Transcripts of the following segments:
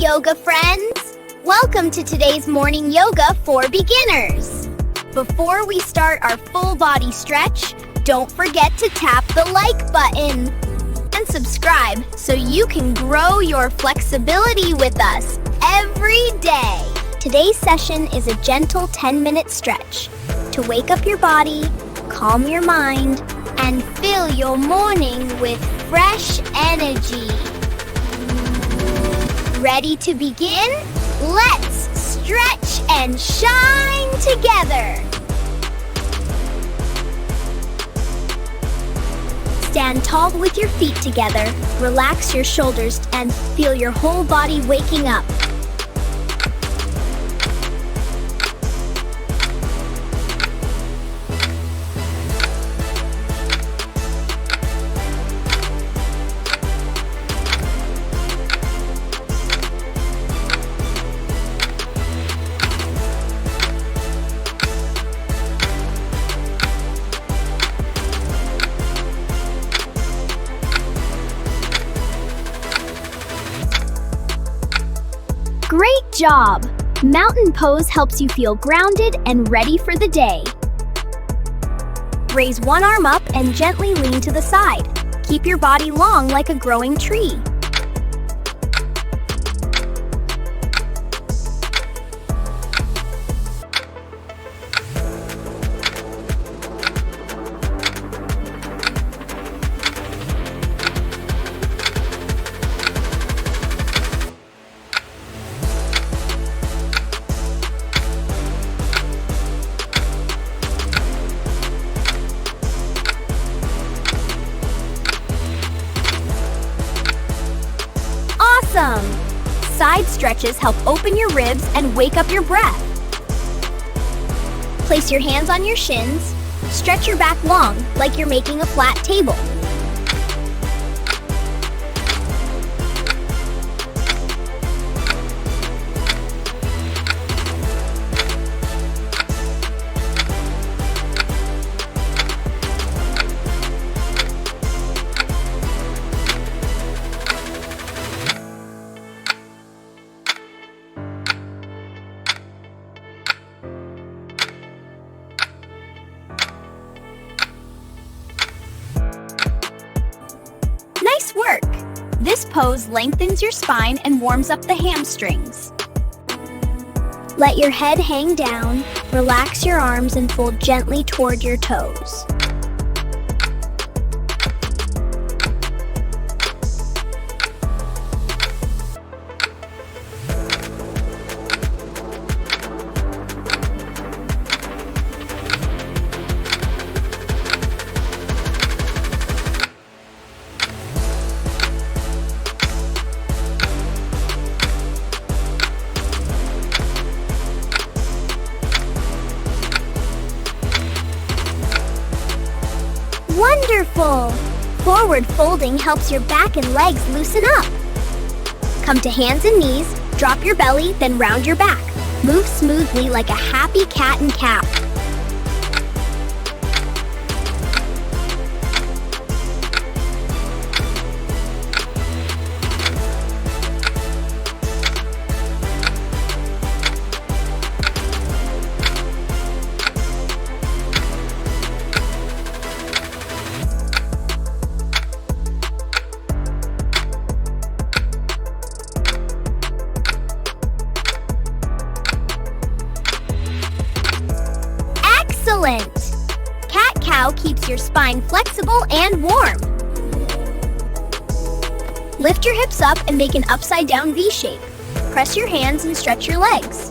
yoga friends! Welcome to today's morning yoga for beginners. Before we start our full body stretch, don't forget to tap the like button and subscribe so you can grow your flexibility with us every day. Today's session is a gentle 10-minute stretch to wake up your body, calm your mind, and fill your morning with fresh energy. Ready to begin? Let's stretch and shine together. Stand tall with your feet together, relax your shoulders, and feel your whole body waking up. Great job! Mountain pose helps you feel grounded and ready for the day. Raise one arm up and gently lean to the side. Keep your body long like a growing tree. Awesome! Side stretches help open your ribs and wake up your breath. Place your hands on your shins. Stretch your back long, like you're making a flat table. Nice work! This pose lengthens your spine and warms up the hamstrings. Let your head hang down, relax your arms, and fold gently toward your toes. Wonderful! Forward folding helps your back and legs loosen up. Come to hands and knees, drop your belly, then round your back. Move smoothly like a happy cat and cow. Excellent! Cat-cow keeps your spine flexible and warm. Lift your hips up and make an upside-down V shape. Press your hands and stretch your legs.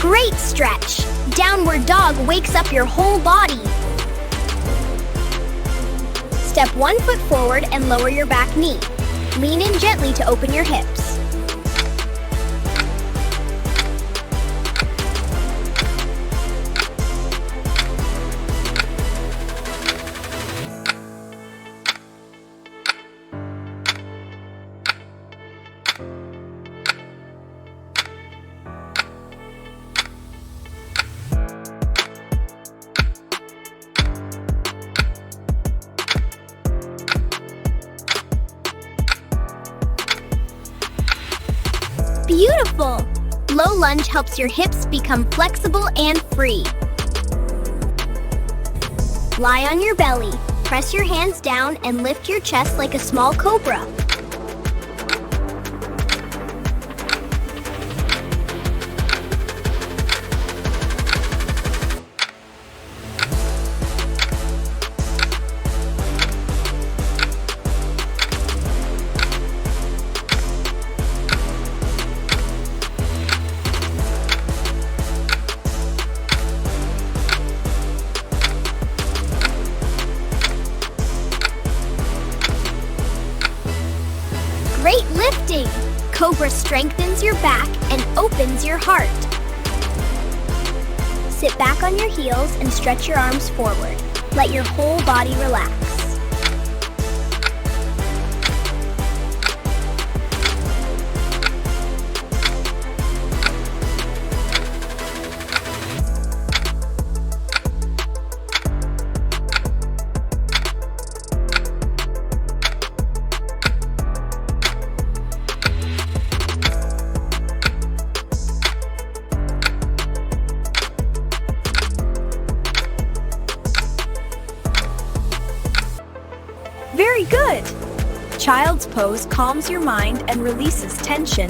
Great stretch! Downward dog wakes up your whole body. Step 1 foot forward and lower your back knee. Lean in gently to open your hips. Beautiful! Low lunge helps your hips become flexible and free. Lie on your belly, press your hands down and lift your chest like a small cobra. Great lifting! Cobra strengthens your back and opens your heart. Sit back on your heels and stretch your arms forward. Let your whole body relax. Very good! Child's pose calms your mind and releases tension.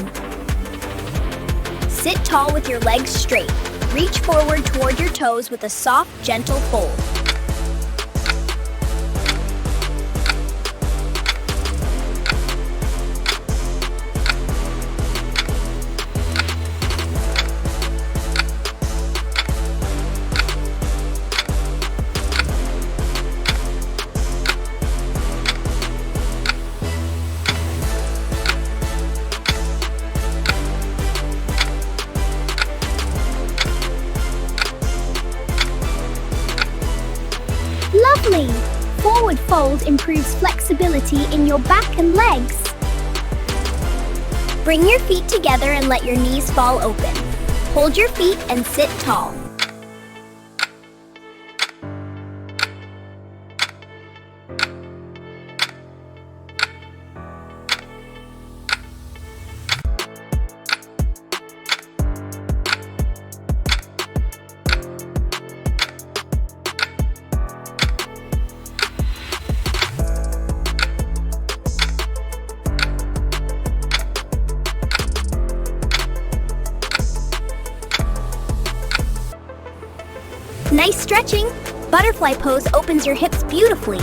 Sit tall with your legs straight. Reach forward toward your toes with a soft, gentle fold. Lovely! Forward fold improves flexibility in your back and legs. Bring your feet together and let your knees fall open. Hold your feet and sit tall. Nice stretching! Butterfly pose opens your hips beautifully.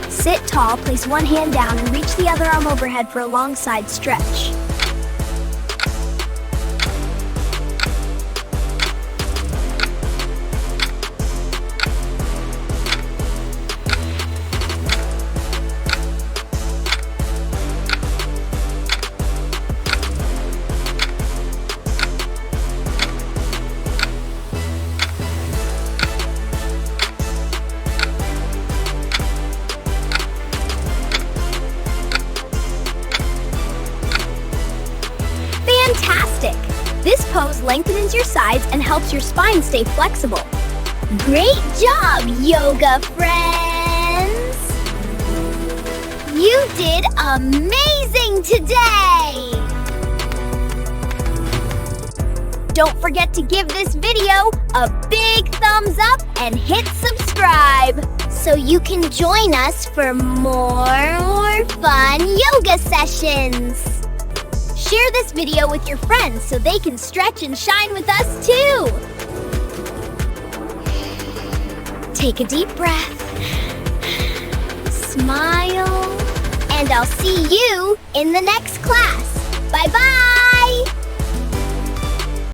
Sit tall, place one hand down and reach the other arm overhead for a long side stretch. Fantastic! This pose lengthens your sides and helps your spine stay flexible. Great job, yoga friends! You did amazing today! Don't forget to give this video a big thumbs up and hit subscribe so you can join us for more fun yoga sessions. Share this video with your friends so they can stretch and shine with us too. Take a deep breath. Smile. And I'll see you in the next class. Bye-bye.